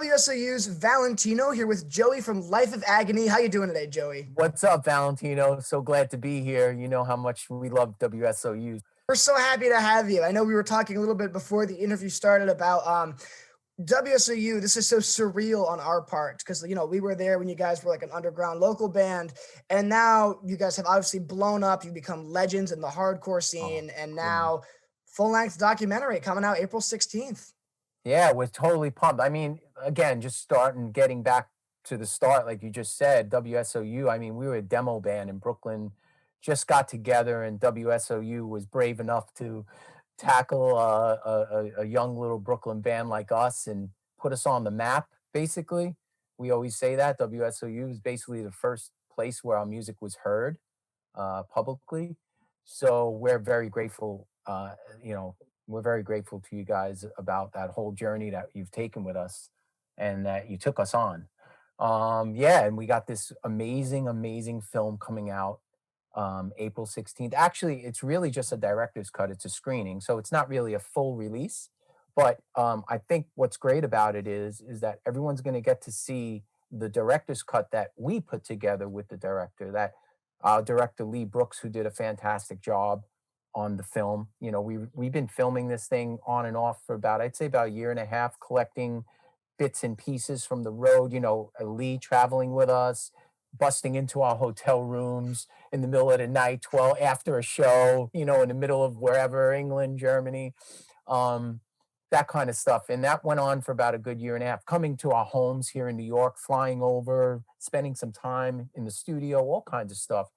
WSOU's Valentino here with Joey from Life of Agony. How you doing today, Joey? What's up, Valentino? So glad to be here. You know how much we love WSOU. We're so happy to have you. I know we were talking a little bit before the interview started about WSOU. This is so surreal on our part because we were there when you guys were like an underground local band, and now you guys have obviously blown up. You've become legends in the hardcore Oh, scene, and yeah. now full-length documentary coming out April 16th. Yeah, we're totally pumped. I mean, again, just starting getting back to the start, like you just said, WSOU. I mean, we were a demo band in Brooklyn, just got together, and WSOU was brave enough to tackle a young little Brooklyn band like us and put us on the map, basically. We always say that WSOU is basically the first place where our music was heard publicly. So we're very grateful, you know, we're very grateful to you guys about that whole journey that you've taken with us and that you took us on. Yeah, and we got this amazing, amazing film coming out April 16th. Actually, it's really just a director's cut. It's a screening, so it's not really a full release. But I think what's great about it is that everyone's going to get to see the director's cut that we put together with the director. That director Lee Brooks, who did a fantastic job on the film. You know, we've been filming this thing on and off for about, I'd say, about a year and a half, collecting bits and pieces from the road. You know, Lee traveling with us, busting into our hotel rooms in the middle of the night, 12 after a show. You know, in the middle of wherever, England, Germany. Um, that kind of stuff. And that went on for about a good year and a half, coming to our homes here in New York, flying over, spending some time in the studio, all kinds of stuff.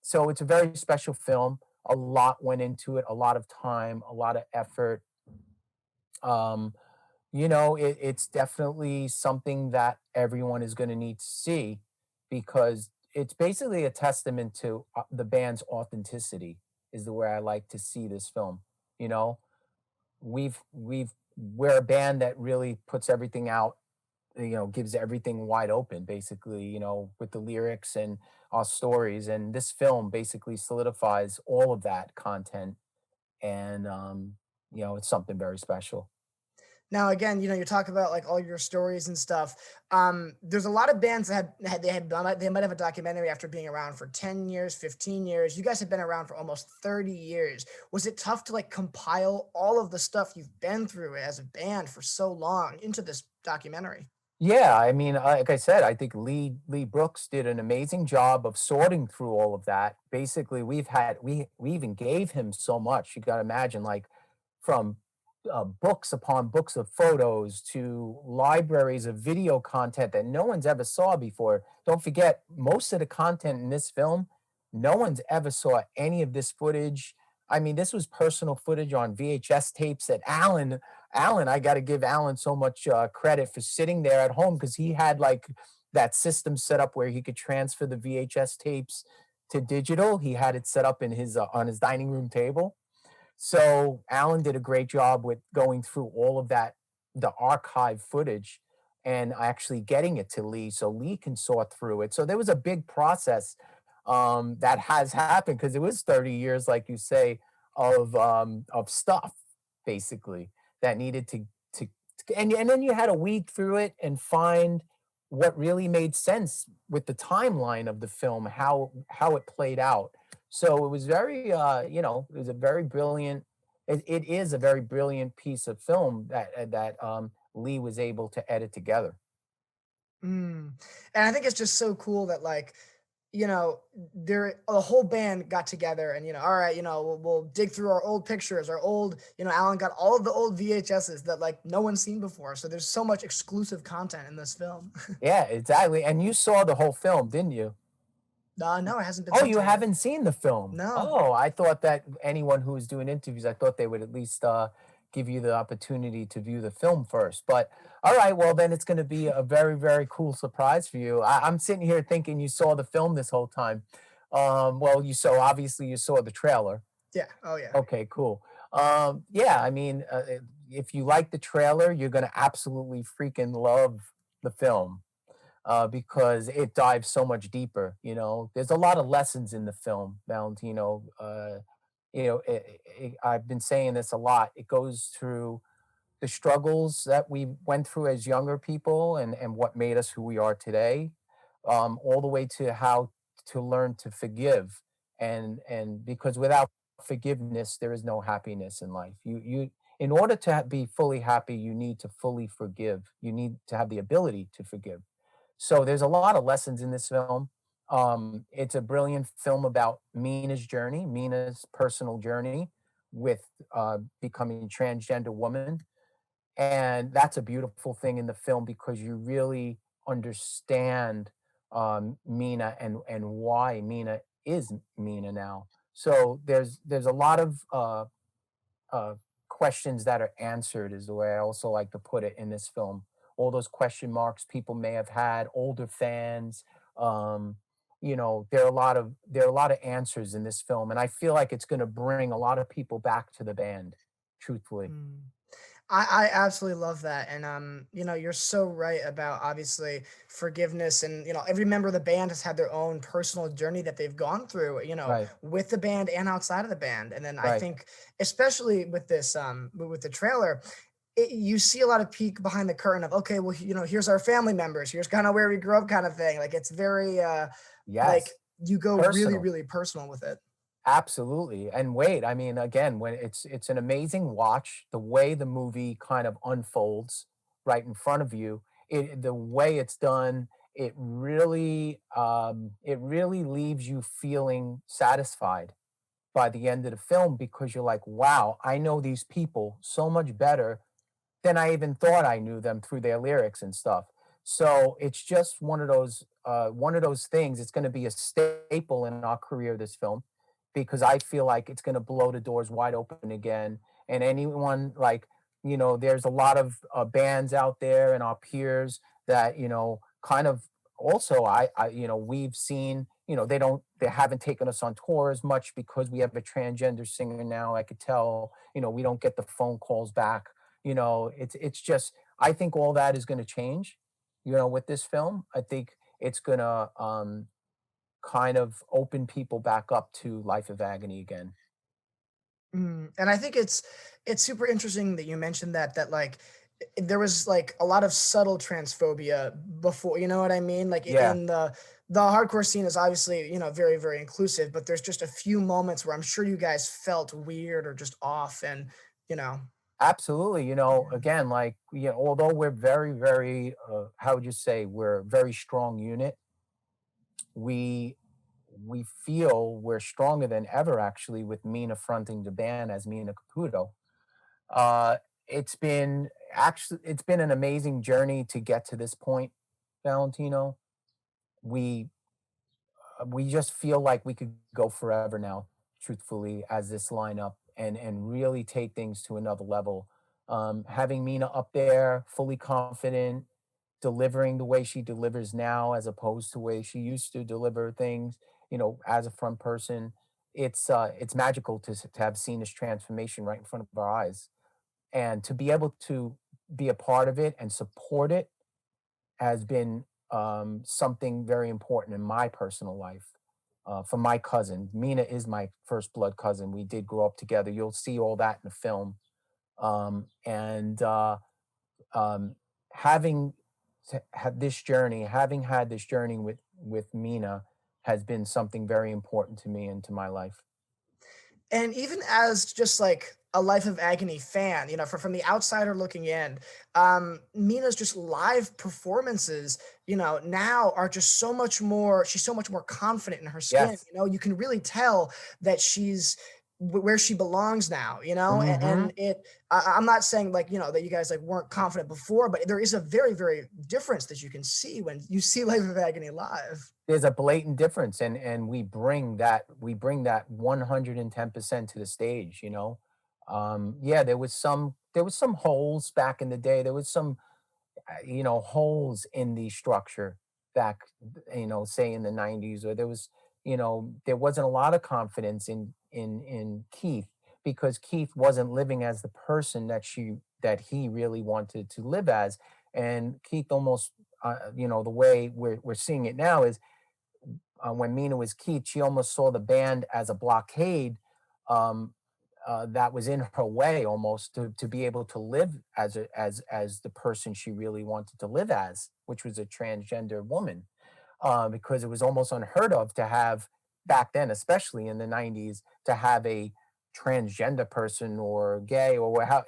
So it's a very special film. A lot went into it, a lot of time, a lot of effort. Um, it's definitely something that everyone is going to need to see because it's basically a testament to the band's authenticity, is the way I like to see this film. You know, we're a band that really puts everything out, gives everything wide open, basically, with the lyrics and our stories. And this film basically solidifies all of that content. And, it's something very special. Now, again, you talk about like all your stories and stuff. There's a lot of bands that they might have a documentary after being around for 10 years, 15 years. You guys have been around for almost 30 years. Was it tough to like compile all of the stuff you've been through as a band for so long into this documentary? Yeah, I mean, like I said, I think Lee Brooks did an amazing job of sorting through all of that. Basically, we even gave him so much. You got to imagine, like, from books upon books of photos to libraries of video content that no one's ever saw before. Don't forget, most of the content in this film, no one's ever saw any of this footage. I mean, this was personal footage on VHS tapes that Alan, I got to give Alan so much credit for sitting there at home because he had like that system set up where he could transfer the VHS tapes to digital. He had it set up in his on his dining room table. So Alan did a great job with going through all of that, the archive footage, and actually getting it to Lee so Lee can sort through it. So there was a big process that has happened because it was 30 years, like you say, of stuff basically that needed to and then you had to weed through it and find what really made sense with the timeline of the film, how it played out. So it was very it was a very brilliant, it is a very brilliant piece of film that Lee was able to edit together. Mm. And I think it's just so cool that like, there the whole band got together and all right, we'll dig through our old pictures, our old, Alan got all of the old VHSs that like no one's seen before. So there's so much exclusive content in this film. Yeah, exactly. And you saw the whole film, didn't you? No, it hasn't been Oh, sent you to me yet. haven't seen the film? No. Oh, I thought that anyone who was doing interviews, I thought they would at least give you the opportunity to view the film first. But all right, well then it's going to be a very, very cool surprise for you. I'm sitting here thinking you saw the film this whole time. Well, obviously you saw the trailer. Yeah. Oh yeah. Okay, cool. Yeah, I mean, if you like the trailer, you're going to absolutely freaking love the film because it dives so much deeper. There's a lot of lessons in the film, Valentino. I've been saying this a lot. It goes through the struggles that we went through as younger people and what made us who we are today, all the way to how to learn to forgive. And because without forgiveness, there is no happiness in life. In order to be fully happy, you need to fully forgive. You need to have the ability to forgive. So there's a lot of lessons in this film. It's a brilliant film about Mina's journey, Mina's personal journey with becoming a transgender woman. And that's a beautiful thing in the film because you really understand Mina and why Mina is Mina now. So there's a lot of uh, questions that are answered, is the way I also like to put it in this film. All those question marks people may have had, older fans. Um, there are a lot of answers in this film, and I feel like it's going to bring a lot of people back to the band. Truthfully, Mm. I absolutely love that. And you're so right about obviously forgiveness and every member of the band has had their own personal journey that they've gone through, right, with the band and outside of the band. And then I right. think especially with this with the trailer, you see a lot of peek behind the curtain of okay, well, here's our family members, here's kind of where we grew up kind of thing. Like it's very like Yes, you go really, personal. really personal with it. Absolutely, and wait, I mean, again, when it's an amazing watch, the way the movie kind of unfolds right in front of you, the way it's done, it really leaves you feeling satisfied by the end of the film because you're like, "Wow, I know these people so much better than I even thought I knew them through their lyrics and stuff." So it's just one of those things. It's going to be a staple in our career, this film, because I feel like it's going to blow the doors wide open again. And anyone like, there's a lot of bands out there and our peers that, kind of also we've seen, they haven't taken us on tour as much because we have a transgender singer now. I could tell, we don't get the phone calls back. It's just, I think all that is going to change, with this film. I think it's going to kind of open people back up to Life of Agony again. And I think it's super interesting that you mentioned that like there was like a lot of subtle transphobia before, you know what I mean? Like Yeah, in the hardcore scene is obviously, very, very inclusive, but there's just a few moments where I'm sure you guys felt weird or just off and, you know. absolutely. Yeah. Again, like, although we're very, very, how would you say, we're a very strong unit, we we feel we're stronger than ever actually with Mina fronting the band as Mina Caputo. Uh, it's been an amazing journey to get to this point, Valentino. We we just feel like we could go forever now, truthfully, as this lineup and really take things to another level. Having Mina up there, fully confident, delivering the way she delivers now, as opposed to the way she used to deliver things, as a front person. It's magical to have seen this transformation right in front of our eyes, and to be able to be a part of it and support it has been something very important in my personal life. For my cousin, Mina is my first blood cousin. We did grow up together. You'll see all that in the film. And um, having had this journey, having had this journey with Mina, has been something very important to me and to my life. And even as just like a Life of Agony fan, from the outsider looking in, Mina's just live performances, now are just so much more. She's so much more confident in her skin. Yes. You can really tell that she's where she belongs now. And Hmm. I'm not saying like that you guys like weren't confident before, but there is a very, very difference that you can see when you see Life of Agony live. There's a blatant difference, and we bring that 110% to the stage. Yeah, there was some holes back in the day. There was some holes in the structure back, say in the 90s, or there wasn't a lot of confidence in Keith, because Keith wasn't living as the person that he really wanted to live as. And Keith almost, the way we're seeing it now is, when Mina was Keith, she almost saw the band as a blockade, um, that was in her way almost to be able to live as as the person she really wanted to live as, which was a transgender woman, because it was almost unheard of to have back then, especially in the 90s, to have a transgender person or gay or how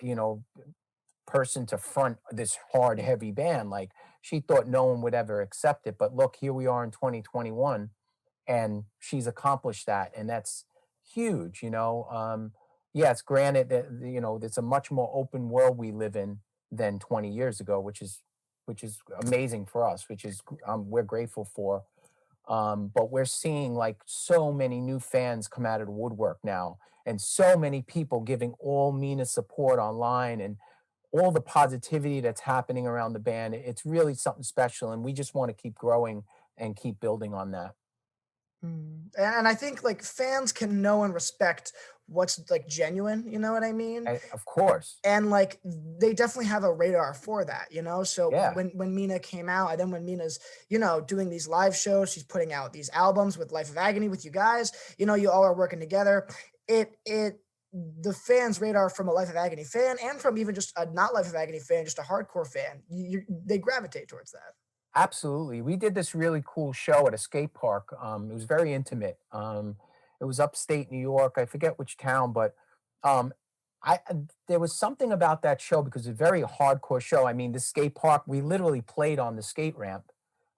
person to front this hard heavy band. Like she thought no one would ever accept it, but look, here we are in 2021 and she's accomplished that, and that's huge. Yes, granted that it's a much more open world we live in than 20 years ago, which is amazing for us, which is we're grateful for. But we're seeing like so many new fans come out of the woodwork now, and so many people giving all Mina support online, and all the positivity that's happening around the band. It's really something special, and we just want to keep growing and keep building on that. And I think like fans can know and respect what's like genuine, you know what I mean? Of course. And like they definitely have a radar for that, you know. So Yeah. when Mina came out, and then when Mina's, doing these live shows, she's putting out these albums with Life of Agony with you guys, you all are working together. It the fans radar from a Life of Agony fan and from even just a not Life of Agony fan, just a hardcore fan, they gravitate towards that. Absolutely. We did this really cool show at a skate park. It was very intimate. It was upstate New York. I forget which town, but um, there was something about that show because it's a very hardcore show. I mean, the skate park, we literally played on the skate ramp,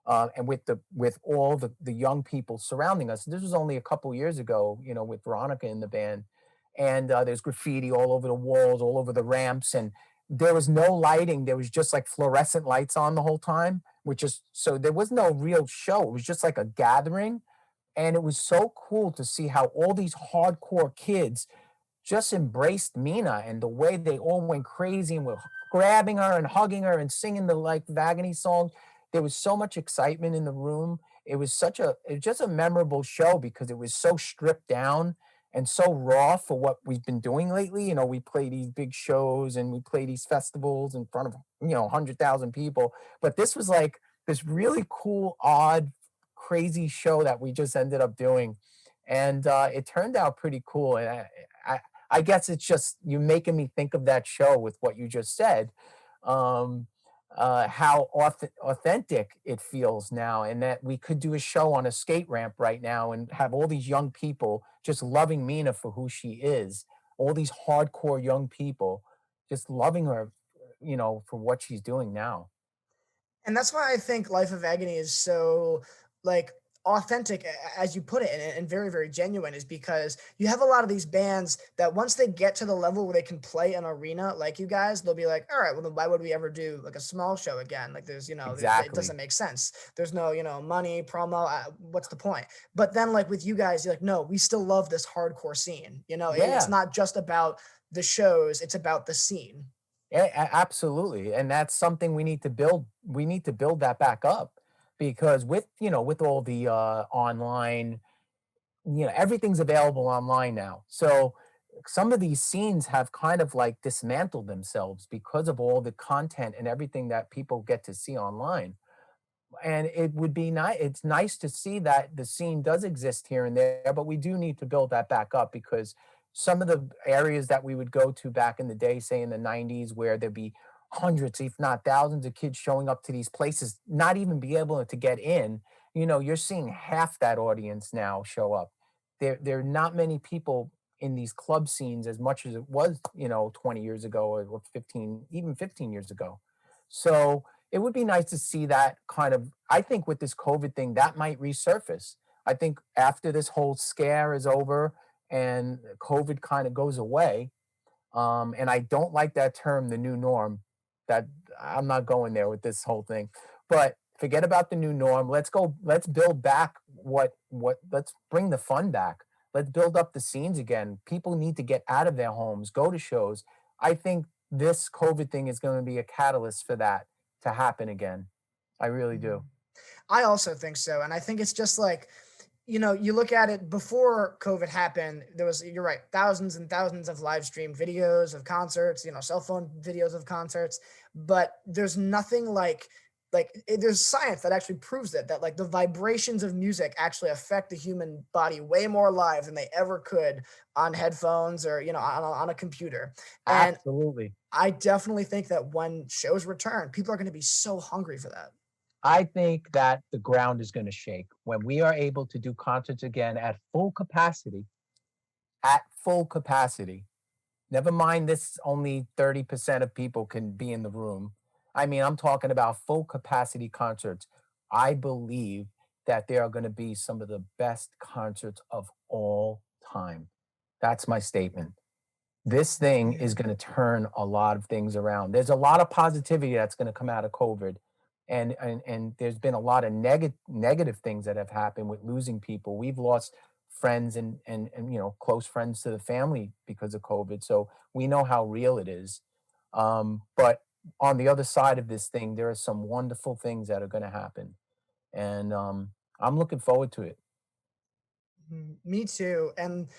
and with all the young people surrounding us. This was only a couple years ago, with Veronica in the band, and there's graffiti all over the walls, all over the ramps, and there was no lighting. There was just like fluorescent lights on the whole time, which is so there was no real show. It was just like a gathering, and it was so cool to see how all these hardcore kids just embraced Mina and the way they all went crazy and were grabbing her and hugging her and singing the like Agony songs. There was so much excitement in the room. It was just a memorable show because it was so stripped down and so raw for what we've been doing lately. We play these big shows and we play these festivals in front of 100,000 people, but this was like this really cool, odd, crazy show that we just ended up doing, and it turned out pretty cool. And I guess it's just you making me think of that show with what you just said. Um, how authentic it feels now, and that we could do a show on a skate ramp right now and have all these young people just loving Mina for who she is. All these hardcore young people just loving her, for what she's doing now. And that's why I think Life of Agony is so like authentic, as you put it, and very, very genuine, is because you have a lot of these bands that once they get to the level where they can play an arena like you guys, they'll be like, all right, well then why would we ever do like a small show again? Like it doesn't Exactly. make sense. There's no, money, promo. What's the point? But then like with you guys, you're like, no, we still love this hardcore scene. It's Yeah. not just about the shows, it's about the scene. Absolutely, and that's something we need to build. We need to build that back up because with all the online, everything's available online now. So some of these scenes have kind of like dismantled themselves because of all the content and everything that people get to see online. And it would be nice. It's nice to see that the scene does exist here and there, but we do need to build that back up because some of the areas that we would go to back in the day, say in the 90s, where there'd be hundreds, if not thousands of kids showing up to these places, not even be able to get in, you're seeing half that audience now show up. There are not many people in these club scenes as much as it was, 20 years ago or 15, even 15 years ago. So it would be nice to see that kind of. I think with this COVID thing, that might resurface. I think after this whole scare is over and COVID kind of goes away, and I don't like that term, the new norm. That I'm not going there with this whole thing. But forget about the new norm. Let's go. Let's build back what. Let's bring the fun back. Let's build up the scenes again. People need to get out of their homes, go to shows. I think this COVID thing is going to be a catalyst for that to happen again. I really Mhm. do. I also think so. And I think it's just like, you look at it before COVID happened, there was, you're right, thousands and thousands of live stream videos of concerts, cell phone videos of concerts, but there's nothing like like there's science that actually proves that like the vibrations of music actually affect the human body way more live than they ever could on headphones or on a computer. And Absolutely. I definitely think that when shows return, people are going to be so hungry for that. I think that the ground is gonna shake when we are able to do concerts again at full capacity. Never mind this only 30% of people can be in the room. I mean, I'm talking about full capacity concerts. I believe that they are gonna be some of the best concerts of all time. That's my statement. This thing is Yeah. gonna turn a lot of things around. There's a lot of positivity that's gonna come out of COVID, and there's been a lot of negative things that have happened with losing people. We've lost friends and close friends to the family because of COVID, so we know how real it is. But on the other side of this thing, there are some wonderful things that are gonna happen, and I'm looking forward to it. Me too. And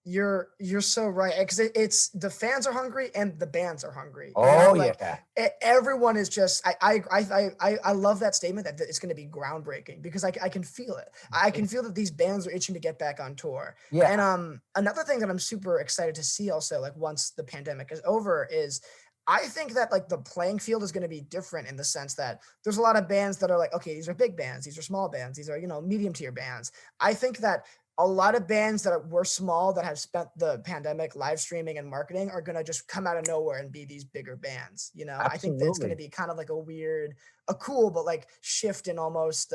you're so right, because it's the fans are hungry and the bands are hungry. Oh Like yeah, everyone is just. I love that statement that it's going to be groundbreaking because I can feel it. I yeah, can feel that these bands are itching to get back on tour. yeah, And another thing that I'm super excited to see also, like once the pandemic is over, is I think that like the playing field is going to be different in the sense that there's a lot of bands that are like, okay, these are big bands, these are small bands, these are medium tier bands. I think that a lot of bands that were small that have spent the pandemic live streaming and marketing are gonna just come out of nowhere and be these bigger bands. I think that it's gonna absolutely. be kind of like a cool, but like shift in almost,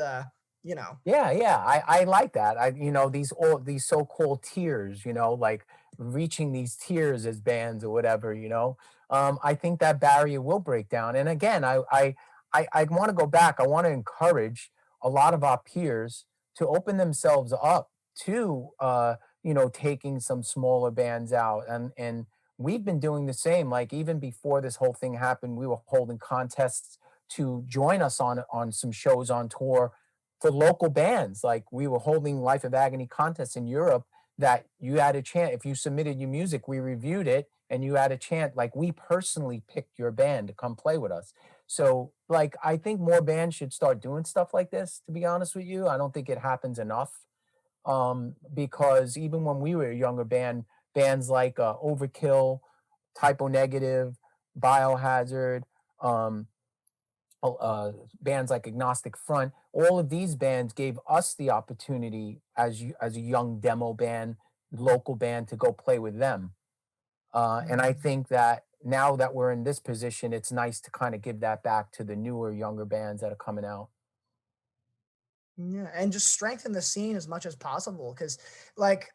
Yeah, yeah, I like that. These so-called tiers, like reaching these tiers as bands or whatever. I think that barrier will break down. And again, I want to go back. I want to encourage a lot of our peers to open themselves up to taking some smaller bands out. And we've been doing the same. Like even before this whole thing happened, we were holding contests to join us on some shows on tour for local bands. Like we were holding Life of Agony contests in Europe that you had a chance. If you submitted your music, we reviewed it and you had a chance. Like we personally picked your band to come play with us. So like I think more bands should start doing stuff like this, to be honest with you. I don't think it happens enough. Because even when we were a younger band, bands like Overkill, Typo Negative, Biohazard, um, bands like Agnostic Front, all of these bands gave us the opportunity as a young demo band, local band to go play with them. And I Mhm. think that now that we're in this position, it's nice to kind of give that back to the newer, younger bands that are coming out. Yeah, and just strengthen the scene as much as possible. Because, like,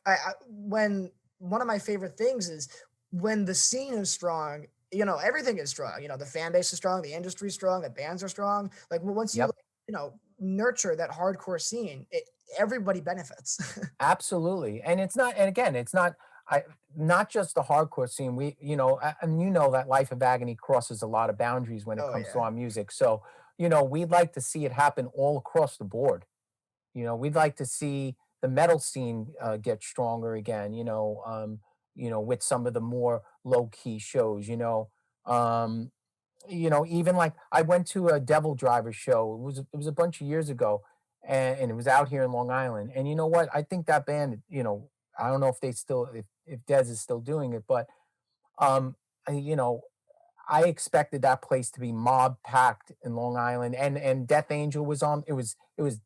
when one of my favorite things is when the scene is strong. Everything is strong. The fan base is strong, the industry is strong, the bands are strong. Like, once you Yep. like, nurture that hardcore scene, everybody benefits. Absolutely. And it's not, and again, it's not, I, not just the hardcore scene. And you know that Life of Agony crosses a lot of boundaries when it Oh comes to yeah. our music. So, we'd like to see it happen all across the board. We'd like to see the metal scene get stronger again, with some of the more low key shows, um, even like I went to a Devil Driver show. It was a bunch of years ago, and it was out here in Long Island. And you know what? I think that band, I don't know if they still if Dez is still doing it, but um, I- you know, I expected that place to be mob packed in Long Island, and Death Angel was on. It was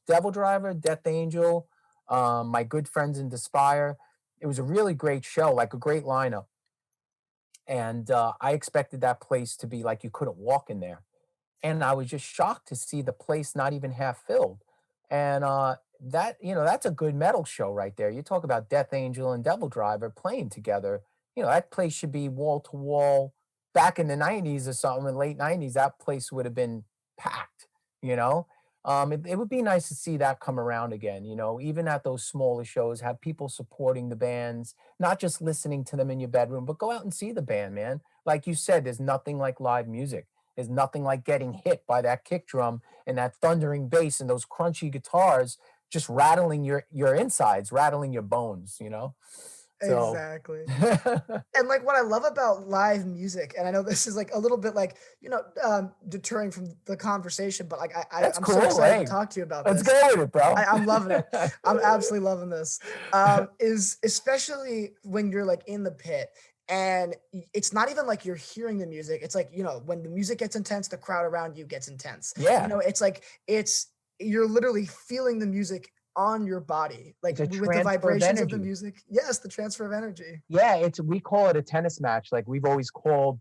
Devil Driver, Death Angel, my good friends in Despire. It was a really great show, like a great lineup, and I expected that place to be like you couldn't walk in there, and I was just shocked to see the place not even half filled. And that's a good metal show right there. You talk about Death Angel and Devil Driver playing together. That place should be wall to wall. Back in the '90s or something, in the late '90s, that place would have been packed. You know, it would be nice to see that come around again. Even at those smaller shows, have people supporting the bands, not just listening to them in your bedroom, but go out and see the band, man. Like you said, there's nothing like live music. There's nothing like getting hit by that kick drum and that thundering bass and those crunchy guitars just rattling your insides, rattling your bones. So Exactly. And, like, what I love about live music, and I know this is, like, a little bit, like, deterring from the conversation, but, like, that's I'm so cool. excited to Hey, talk to you about let's this. go with it, bro. I'm loving it. I'm absolutely loving this. Is especially when you're, like, in the pit and it's not even like you're hearing the music. It's like, when the music gets intense, the crowd around you gets intense. Yeah, It's like you're literally feeling the music on your body, like it's a with the transfer of vibrations of the energy. music. Yes, the transfer of energy. Yeah, it's we call it a tennis match. Like we've always called,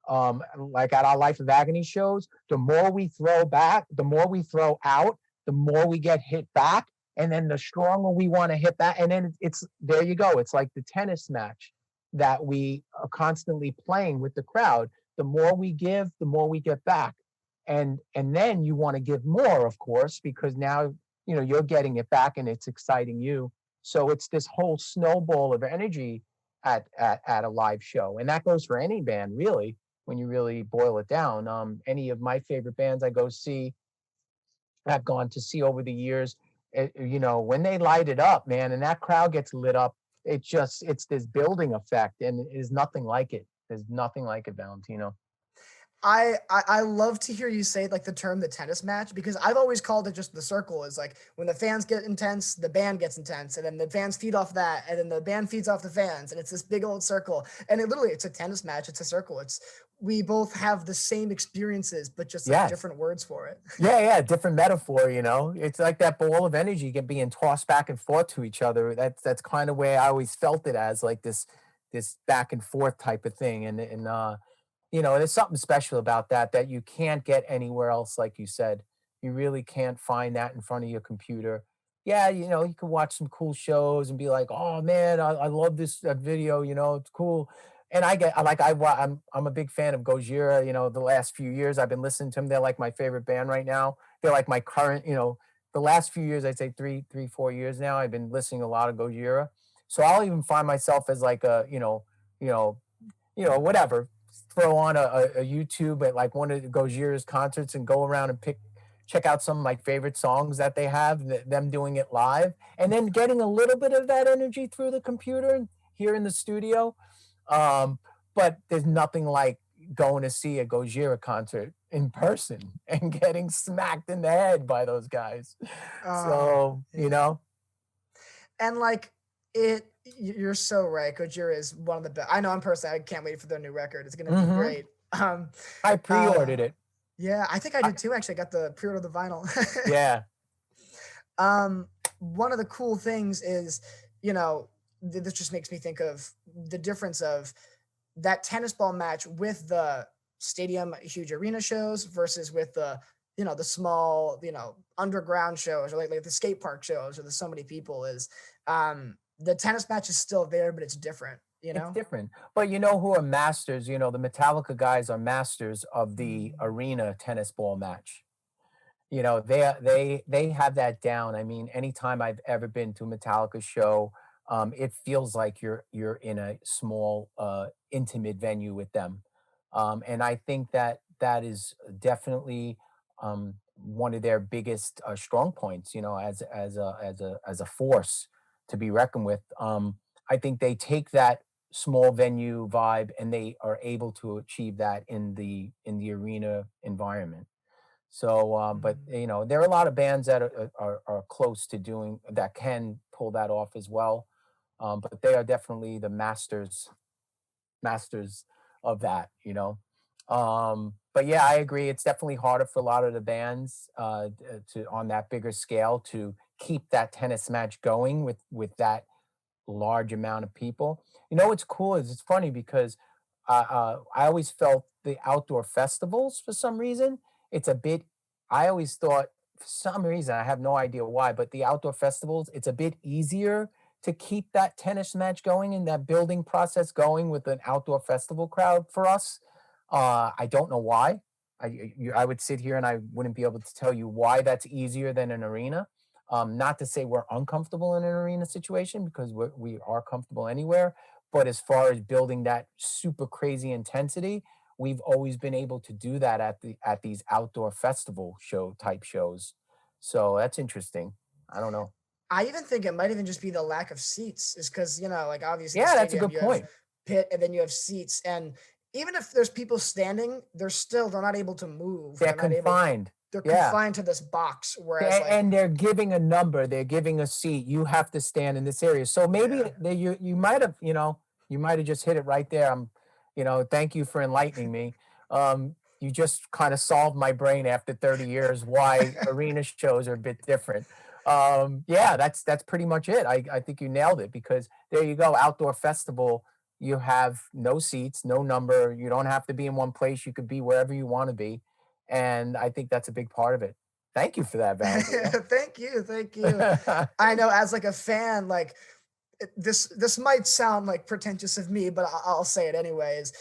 like at our Life of Agony shows, the more we throw back, the more we throw out, the more we get hit back, and then the stronger we want to hit back. And then it's there you go. It's like the tennis match that we are constantly playing with the crowd. The more we give, the more we get back. And then you want to give more, of course, because now you're getting it back and it's exciting you. So it's this whole snowball of energy at a live show, and that goes for any band really. When you really boil it down, any of my favorite bands I go see, I've gone to see over the years, when they light it up, man, and that crowd gets lit up, it's this building effect, and it is nothing like it. There's nothing like it, Valentino. I love to hear you say like the term the tennis match because I've always called it just the circle is like when the fans get intense, the band gets intense, and then the fans feed off that, and then the band feeds off the fans, and it's this big old circle. And it's a tennis match, it's a circle. It's we both have the same experiences, but just like Yes. different words for it. Yeah, yeah, different metaphor, It's like that ball of energy get being tossed back and forth to each other. That's kind of way I always felt it as like this back and forth type of thing. And there's something special about that you can't get anywhere else, like you said. You really can't find that in front of your computer. Yeah, you can watch some cool shows and be like, "Oh man, I love this video. It's cool." And I get I like I'm a big fan of Gojira. The last few years I've been listening to them. They're like my favorite band right now. They're like my current. The last few years, I'd say 4 years now, I've been listening a lot of Gojira. So I'll even find myself as like you know, whatever, throw on a YouTube at like one of Gojira's concerts and go around and check out some of my favorite songs that they have, them doing it live, and then getting a little bit of that energy through the computer here in the studio. Um, but there's nothing like going to see a Gojira concert in person and getting smacked in the head by those guys. Oh, So, yeah. And like you're so right. Gojira is one of the best. I know I'm personally, I can't wait for their new record. It's gonna be mhm, great. Um, I uh, pre-ordered it. yeah, I think I I, did too. Actually, I got the pre-order of the vinyl. yeah, One of the cool things is, this just makes me think of the difference of that tennis ball match with the stadium huge arena shows versus with the small, underground shows or like the skate park shows or the so many people is the tennis match is still there, but it's different, you it's know? different. But you know who are masters? The Metallica guys are masters of the Mm. arena tennis ball match. They have that down. I mean, anytime I've ever been to a Metallica show, it feels like you're in a small, intimate venue with them. And I think that that is definitely one of their biggest strong points. As a force to be reckoned with. I think they take that small venue vibe and they are able to achieve that in the arena environment. So, but Mm. there are a lot of bands that are close to doing that can pull that off as well. But they are definitely the masters of that. But yeah, I agree. It's definitely harder for a lot of the bands to on that bigger scale to keep that tennis match going with that large amount of people. What's cool is it's funny because I always felt the outdoor festivals for some reason it's a bit. I always thought for some reason I have no idea why, but the outdoor festivals it's a bit easier to keep that tennis match going and that building process going with an outdoor festival crowd for us. I don't know why. I would sit here and I wouldn't be able to tell you why that's easier than an arena. Not to say we're uncomfortable in an arena situation because we are comfortable anywhere. But as far as building that super crazy intensity, we've always been able to do that at these outdoor festival show type shows. So that's interesting. I don't know. I even think it might even just be the lack of seats is because, like obviously the Yeah, that's a stadium, good you have point. pit and then you have seats. And even if there's people standing, they're not able to move. They're confined. They're Yeah. confined to this box. Whereas like, And they're giving a number, they're giving a seat. You have to stand in this area. So maybe yeah. you might have, you might have just hit it right there. Thank you for enlightening me. You just kind of solved my brain after 30 years why arena shows are a bit different. Yeah, that's pretty much it. I think you nailed it because there you go, outdoor festival. You have no seats, no number. You don't have to be in one place. You could be wherever you want to be. And I think that's a big part of it. Thank you for that, Valentino. Thank you, thank you. I know as like a fan, like this might sound like pretentious of me, but I'll say it anyways.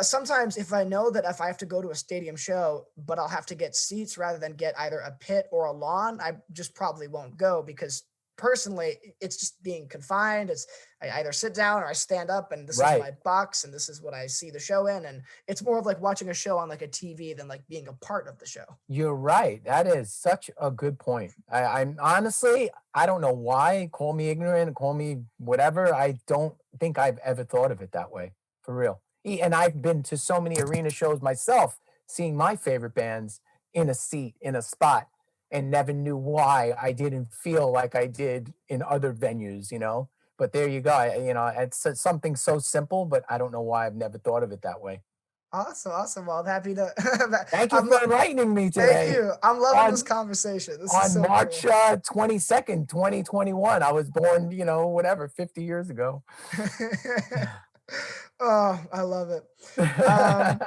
Sometimes if I know that if I have to go to a stadium show, but I'll have to get seats rather than get either a pit or a lawn, I just probably won't go because personally it's just being confined. It's I either sit down or I stand up and this is Right. my box and this is what I see the show in. And it's more of like watching a show on like a TV than like being a part of the show. You're right. That is such a good point. I'm honestly, I don't know why. Call me ignorant, call me whatever. I don't think I've ever thought of it that way, for real. And I've been to so many arena shows myself, seeing my favorite bands in a seat, in a spot, and never knew why I didn't feel like I did in other venues. But there you go. It's something so simple, but I don't know why I've never thought of it that way. Awesome, awesome. Well, I'm happy to. Thank you I'm. for enlightening me Thank today. you. I'm loving this On conversation. This is on so March cool. 22nd, 2021. I was born, whatever, 50 years ago. Oh, I love it. Um,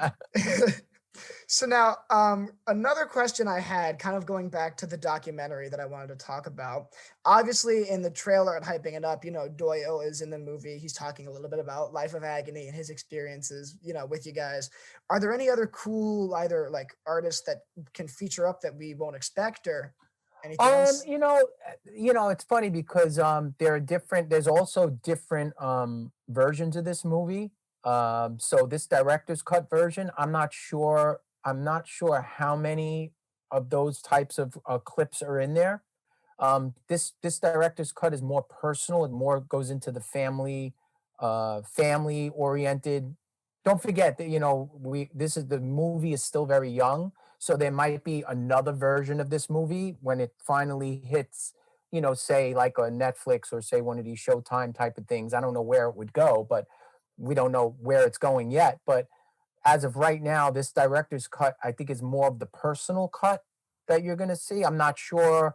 so now, another question I had, kind of going back to the documentary that I wanted to talk about. Obviously, in the trailer and hyping it up, Doyle is in the movie. He's talking a little bit about Life of Agony and his experiences, with you guys. Are there any other cool, either like artists that can feature up that we won't expect, or anything Um, else? you know, it's funny because there's also different versions of this movie. So this director's cut version, I'm not sure how many of those types of clips are in there. This director's cut is more personal. It more goes into the family oriented. Don't forget that we this is the movie is still very young, so there might be another version of this movie when it finally hits. Say like a Netflix or say one of these Showtime type of things. I don't know where it would go, but we don't know where it's going yet. But as of right now, this director's cut, I think, is more of the personal cut that you're going to see. I'm not sure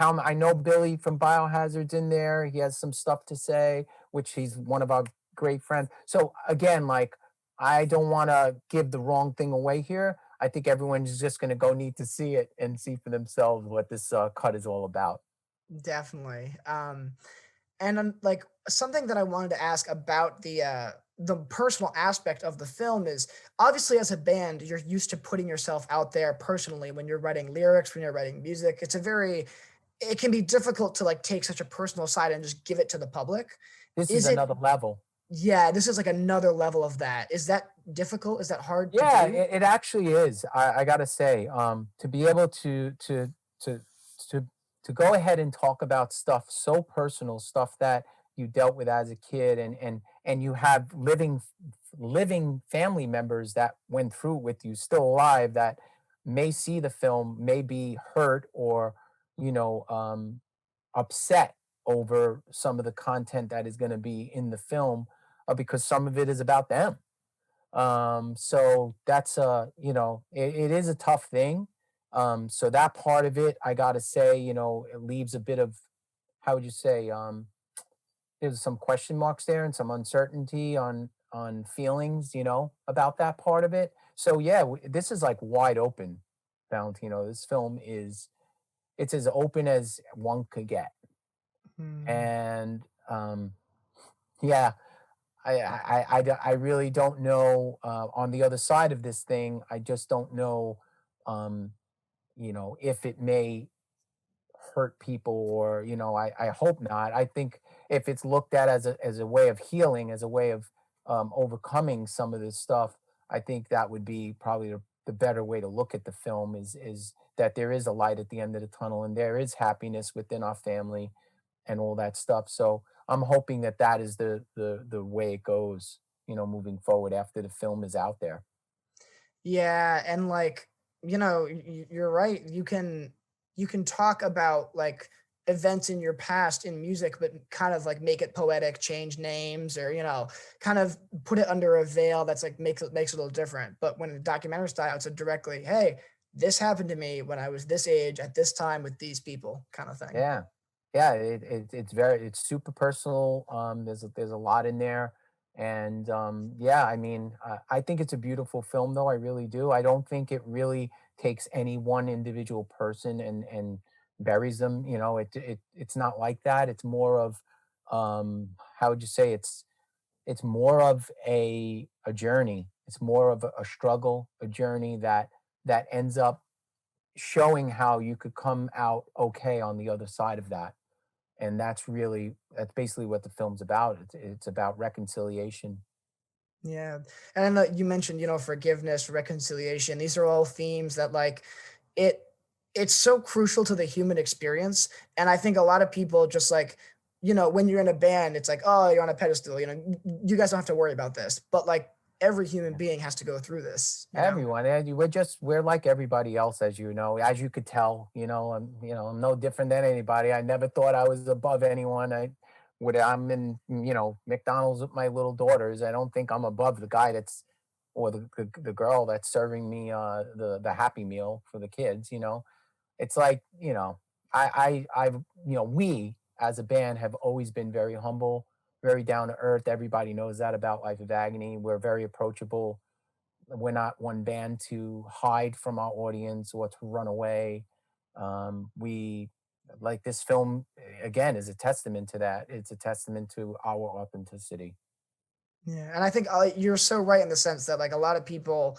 I know Billy from Biohazard's in there. He has some stuff to say, which he's one of our great friends. So again, like I don't want to give the wrong thing away here. I think everyone's just going to go need to see it and see for themselves what this cut is all about. Definitely. And like something that I wanted to ask about the personal aspect of the film is obviously as a band you're used to putting yourself out there personally when you're writing lyrics, when you're writing music. It can be difficult to like take such a personal side and just give it to the public. This is Is it another level. Yeah, this is like another level of that. Is that difficult? Is that hard to Yeah, do? it actually is. I gotta say, to be able to to to go ahead and talk about stuff so personal, stuff that you dealt with as a kid, and you have living family members that went through it with you, still alive, that may see the film, may be hurt or you know um, upset over some of the content that is going to be in the film, because some of it is about them. So that's it is a tough thing. So that part of it, I gotta say, it leaves a bit of, how would you say, there's some question marks there and some uncertainty on feelings, about that part of it. So yeah, this is like wide open, Valentino. This film it's as open as one could get. Hmm. And yeah, I really don't know, on the other side of this thing. I just don't know, um, if it may hurt people or, I hope not. I think if it's looked at as a way of healing, as a way of overcoming some of this stuff, I think that would be probably the better way to look at the film is that there is a light at the end of the tunnel and there is happiness within our family. and all that stuff. So I'm hoping that that is the way it goes, moving forward after the film is out there. Yeah, and like, you're right. You can talk about like events in your past in music, but kind of like make it poetic, change names, or kind of put it under a veil that's like makes it a little different. But when a documentary style, it's a directly, hey, this happened to me when I was this age at this time with these people, kind of thing. Yeah. Yeah, it's super personal. There's a lot in there. And yeah, I mean, I think it's a beautiful film though. I really do. I don't think it really takes any one individual person and buries them. It's not like that. It's more of how would you say, it's more of a journey. It's more of a struggle, a journey that ends up showing how you could come out okay on the other side of that. And that's basically what the film's about. It's about reconciliation. Yeah. And I know you mentioned, forgiveness, reconciliation. These are all themes that like it it's so crucial to the human experience. And I think a lot of people just like, when you're in a band, it's like, oh, you're on a pedestal, you guys don't have to worry about this. But like every human being has to go through this. Everyone, and we're like everybody else, as you know, as you could tell. I'm no different than anybody. I never thought I was above anyone. I'm in McDonald's with my little daughters. I don't think I'm above the guy that's or the girl that's serving me the Happy Meal for the kids. It's like, I've, we as a band have always been very humble, very down to earth. Everybody knows that about Life of Agony. We're very approachable. We're not one band to hide from our audience or to run away. We like this film again is a testament to that. It's a testament to our authenticity. Yeah, and I think you're so right in the sense that like a lot of people,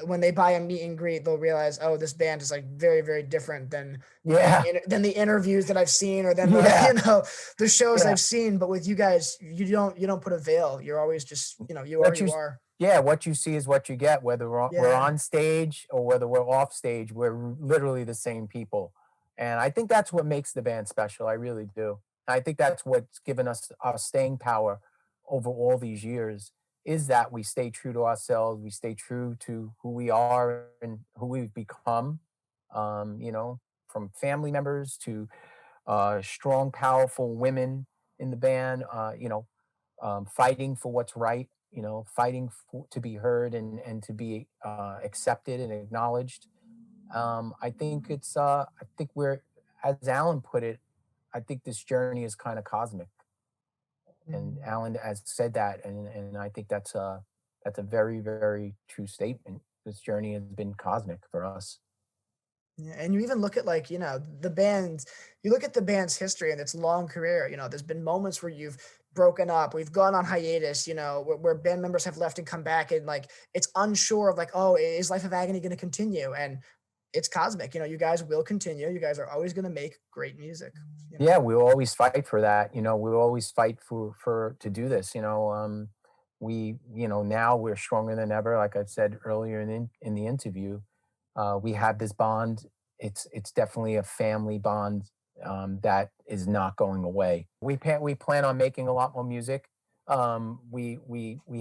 when they buy a meet and greet, they'll realize, oh, this band is like very, very different Yeah, than the interviews that I've seen or than the yeah, the shows yeah. I've seen. But with you guys, you don't put a veil. You're always just you are What you you are. yeah, what you see is what you get, whether we're Yeah. on stage or whether we're off stage, we're literally the same people. And I think that's what makes the band special. I really do. I think that's what's given us our staying power over all these years is that we stay true to ourselves, we stay true to who we are and who we've become. From family members to strong, powerful women in the band, fighting for what's right, fighting to be heard and to be accepted and acknowledged. I think as Alan put it, I think this journey is kind of cosmic. And Mhm. Alan has said that. And I think that's a very, very true statement. This journey has been cosmic for us. Yeah, and you even look at like, the band's you look at the band's history and its long career, there's been moments where you've broken up, we've gone on hiatus, where band members have left and come back and like it's unsure of like, oh, is Life of Agony going to continue? And it's cosmic, you guys will continue. You guys are always going to make great music. Yeah, we'll always fight for that. We'll always fight for to do this. Now we're stronger than ever. Like I said earlier in the interview, we have this bond. It's definitely a family bond that is not going away. We plan on making a lot more music. We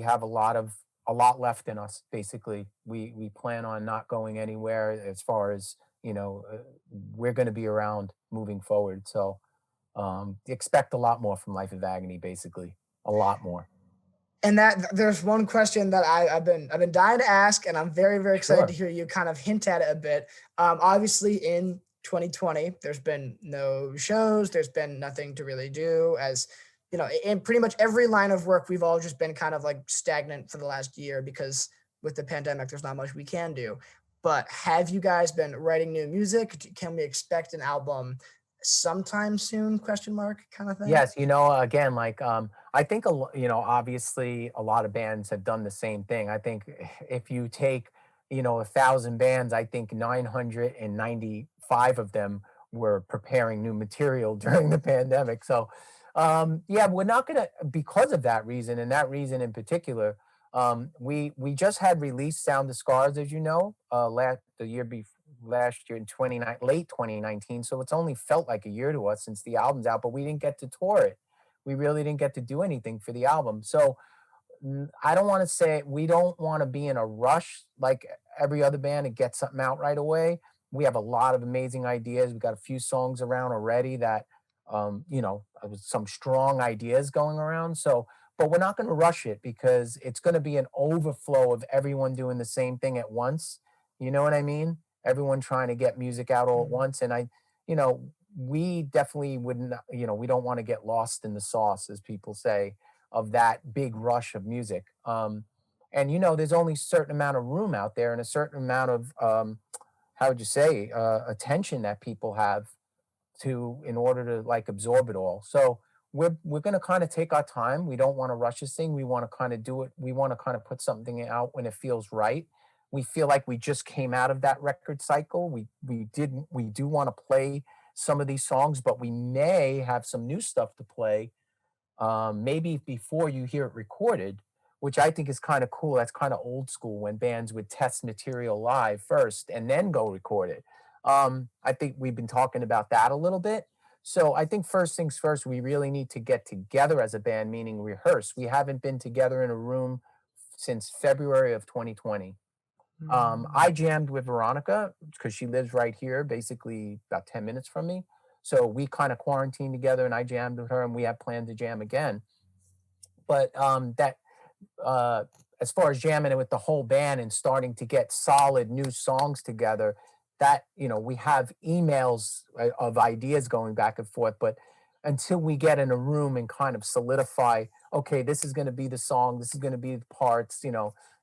have a lot left in us. Basically, we plan on not going anywhere as far as we're going to be around moving forward. So expect a lot more from Life of Agony. Basically, a lot more. And there's one question that I've been dying to ask, and I'm very, very excited to Sure. hear you kind of hint at it a bit. Obviously, in 2020, there's been no shows, there's been nothing to really do. As in pretty much every line of work, we've all just been kind of like stagnant for the last year because with the pandemic, there's not much we can do. But have you guys been writing new music? Can we expect an album sometime soon? Question mark kind of thing. Yes, again, like I think obviously a lot of bands have done the same thing. I think if you take 1,000 bands, I think 995 of them were preparing new material during the pandemic. So yeah, we're not gonna because of that reason and that reason in particular. We just had released Sound the Scars, as you know, the year before. last year in 29 late 2019, so it's only felt like a year to us since the album's out, but we didn't get to tour it. We really didn't get to do anything for the album. So I don't want to say we don't want to be in a rush like every other band and get something out right away. We have a lot of amazing ideas. We've got a few songs around already that, with some strong ideas going around. So, but we're not going to rush it because it's going to be an overflow of everyone doing the same thing at once. You know what I mean? Everyone trying to get music out all at Mhm. once. And you know, we definitely wouldn't, we don't want to get lost in the sauce, as people say, of that big rush of music. And there's only a certain amount of room out there and a certain amount of how would you say attention that people have to in order to like absorb it all. So we're going to kind of take our time. We don't want to rush this thing. We want to kind of do it. We want to kind of put something out when it feels right. We feel like we just came out of that record cycle. We do want to play some of these songs, but we may have some new stuff to play maybe before you hear it recorded, which I think is kind of cool. That's kind of old school when bands would test material live first and then go record it. I think we've been talking about that a little bit. So I think first things first, we really need to get together as a band, meaning rehearse. We haven't been together in a room since February of 2020. Mm. I jammed with Veronica because she lives right here, basically about 10 minutes from me. So we kind of quarantined together and I jammed with her and we have planned to jam again. But that uh, as far as jamming it with the whole band and starting to get solid new songs together, that we have emails of ideas going back and forth, but until we get in a room and kind of solidify, okay, this is going to be the song, this is going to be the parts,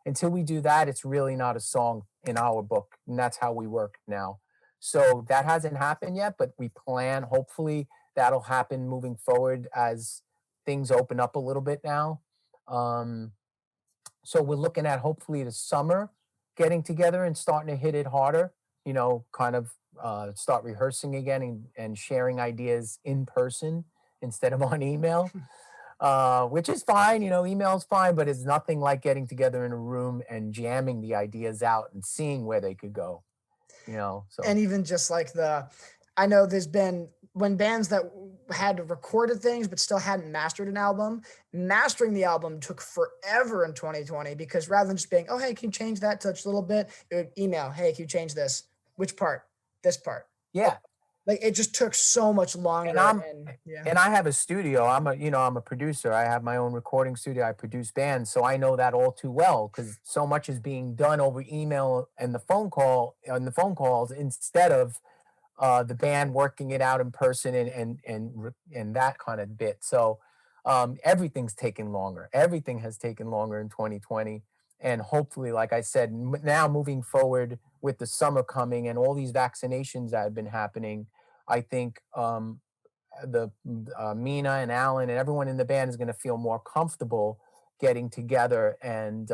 until we do that, it's really not a song in our book, and that's how we work now. So that hasn't happened yet, but we plan, hopefully that'll happen moving forward as things open up a little bit now. um, so we're looking at hopefully the summer getting together and starting to hit it harder, kind of start rehearsing again and sharing ideas in person instead of on email, which is fine. Email's fine, but it's nothing like getting together in a room and jamming the ideas out and seeing where they could go, so. And even just like I know there's been when bands that had recorded things but still hadn't mastered an album, mastering the album took forever in 2020 because rather than just being, oh, hey, can you change that touch a little bit? It would email, hey, can you change this? Which part? This part. Oh, Yeah. like it just took so much And longer. I'm And yeah. and I have a studio. I'm a producer. I have my own recording studio. I produce bands, so I know that all too well because so much is being done over email and the phone calls instead of the band working it out in person and that kind of bit. So everything's taken longer. Everything has taken longer in 2020, and hopefully, like I said, now moving forward with the summer coming and all these vaccinations that have been happening, I think the Mina and Alan and everyone in the band is going to feel more comfortable getting together and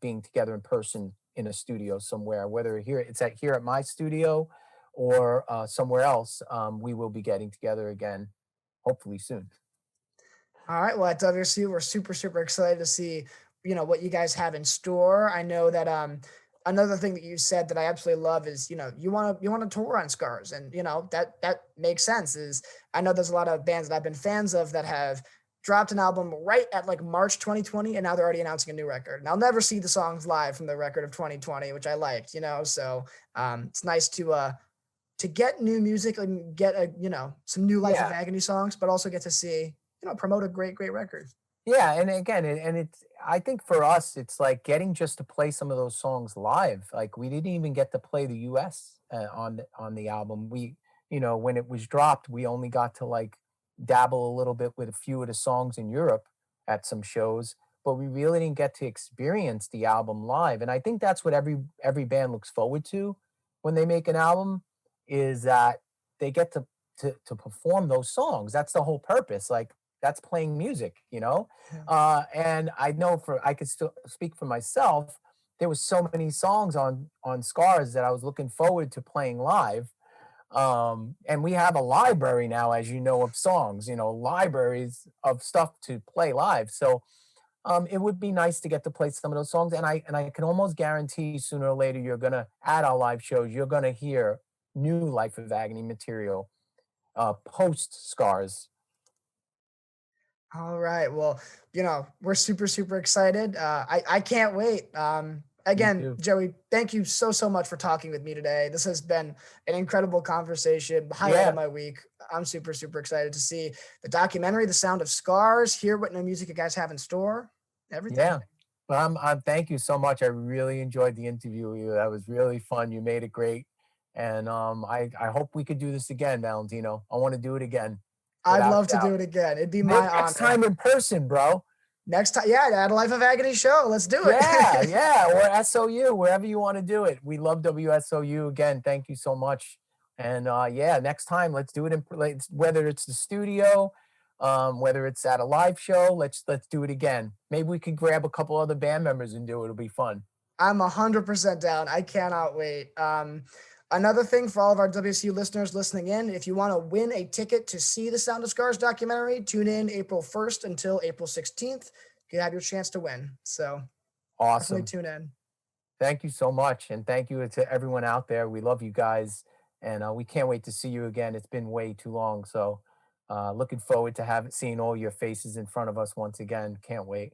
being together in person in a studio somewhere, whether here at my studio or somewhere else. We will be getting together again, hopefully soon. All right. Well, at WSU, we're super, super excited to see, what you guys have in store. I know that another thing that you said that I absolutely love is, you want to tour on Scars. And, that makes sense. Is I know there's a lot of bands that I've been fans of that have dropped an album right at like March 2020, and now they're already announcing a new record. And I'll never see the songs live from the record of 2020, which I liked. So it's nice to get new music and get some new Life of Yeah, Agony songs, but also get to see promote a great, great record. yeah, and again, and it's I think for us, it's like getting just to play some of those songs live. Like we didn't even get to play the U.S. On the album. When it was dropped, we only got to like dabble a little bit with a few of the songs in Europe at some shows, but we really didn't get to experience the album live. And I think that's what every band looks forward to when they make an album, is that they get to perform those songs. That's the whole purpose. Like that's playing music. Yeah. And I know I could still speak for myself. There was so many songs on Scars that I was looking forward to playing live. And we have a library now, as you know, of songs. Libraries of stuff to play live. So it would be nice to get to play some of those songs, and I can almost guarantee sooner or later you're gonna at our live shows, you're gonna hear new Life of Agony material, post Scars. All right. Well, we're super, super excited. I can't wait. Me Again, too. Joey, thank you so, so much for talking with me today. This has been an incredible conversation, highlight of Yeah, my week. I'm super, super excited to see the documentary, The Sound of Scars, hear what new music you guys have in store, everything. yeah. But thank you so much. I really enjoyed the interview with you. That was really fun. You made it great. And I hope we could do this again, Valentino. I want to do it again, I'd without love a to do doubt. it again. It'd be Maybe my next honor. time in person, bro. Next time, yeah, at a Life of Agony show. Let's do Yeah, it. yeah, or SOU, wherever you want to do it. We love WSOU again. Thank you so much. And yeah, next time let's do it whether it's the studio, whether it's at a live show. Let's do it again. Maybe we could grab a couple other band members and do it. It'll be fun. I'm 100% down. I cannot wait. Another thing for all of our WCU listeners listening in, if you want to win a ticket to see the Sound of Scars documentary, tune in April 1st until April 16th. You have your chance to win. So definitely Awesome. tune in. Thank you so much, and thank you to everyone out there. We love you guys, and we can't wait to see you again. It's been way too long, so looking forward to seeing all your faces in front of us once again. Can't wait.